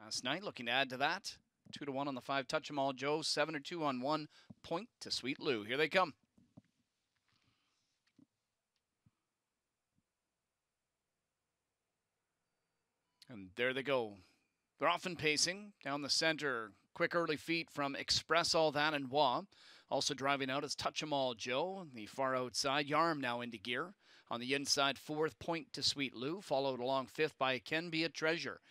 last night. Looking to add to that. 2-1 on the 5 Touch 'em All Joe. 7-2 on 1 point to Sweet Lou. Here they come. And there they go. They're often pacing down the center. Quick early feet from Express All That and Wah. Also driving out is Touch 'em All Joe. The far outside, Yarm now into gear. On the inside, 4th, Point to Sweet Lou. Followed along 5th by Can Be a Treasure.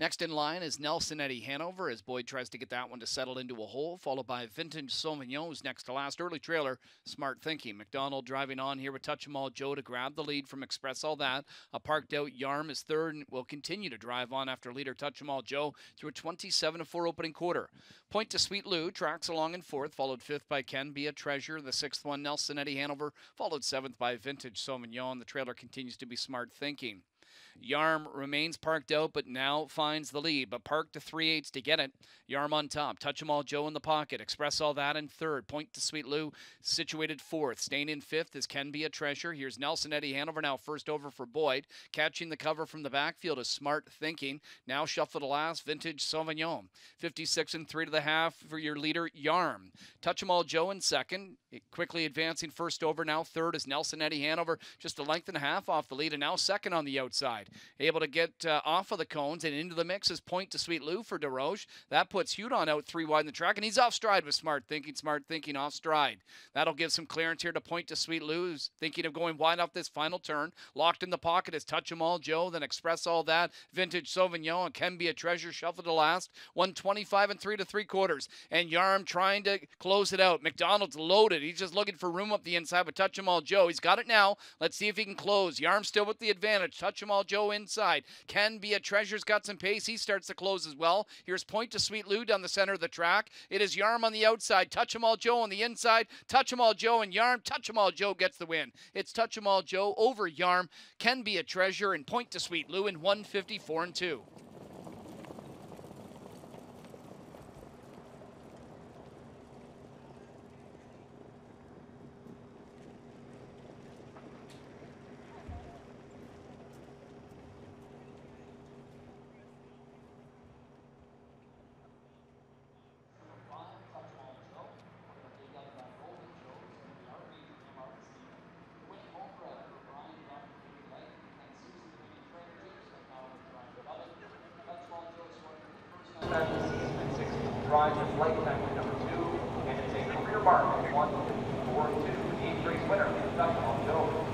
Next in line is Nelson Eddie Hanover as Boyd tries to get that one to settle into a hole, followed by Vintage Sauvignon, who's next to last. Early trailer, Smart Thinking. McDonald driving on here with Touch 'em All Joe to grab the lead from Express All That. A parked out Yarm is 3rd and will continue to drive on after leader Touch 'em All Joe through a 27-4 opening quarter. Point to Sweet Lou tracks along in 4th, followed 5th by Can Be a Treasure. The 6th one, Nelson Eddie Hanover, followed 7th by Vintage Sauvignon. The trailer continues to be Smart Thinking. Yarm remains parked out, but now finds the lead, but parked to 3/8 to get it. Yarm on top. Touch 'em All Joe in the pocket. Express All That in 3rd. Point to Sweet Lou, situated 4th. Staying in 5th is Can Be a Treasure. Here's Nelson Eddie Hanover now first over for Boyd. Catching the cover from the backfield is Smart Thinking. Now shuffle to last, Vintage Sauvignon. 56 and 3 to the half for your leader, Yarm. Touch 'em All Joe in 2nd. Quickly advancing first over. Now 3rd is Nelson Eddie Hanover. Just a length and a half off the lead, and now 2nd on the outside. Able to get off of the cones and into the mix is Point to Sweet Lou for DeRoche. That puts Hudon out 3 wide in the track, and he's off stride with Smart Thinking. Smart Thinking off stride. That'll give some clearance here to Point to Sweet Lou, who's thinking of going wide off this final turn. Locked in the pocket is Touch 'em All Joe, then Express All That, Vintage Sauvignon, and Can Be a Treasure shuffle to last. 125 and 3 3/4. And Yarm trying to close it out. McDonald's loaded. He's just looking for room up the inside with Touch 'em All Joe. He's got it now. Let's see if he can close. Yarm still with the advantage. Touch 'em All Joe inside. Can Be a Treasure's got some pace. He starts to close as well. Here's Point to Sweet Lou down the center of the track. It is Yarm on the outside. Touch 'em All Joe on the inside. Touch 'em All Joe and Yarm. Touch 'em All Joe gets the win. It's Touch 'em All Joe over Yarm. Can Be a Treasure and Point to Sweet Lou in 154 and 2. Drive to flight time number 2, and it's a career mark of 154.2. The 8th race winner, Touch 'em All Joe.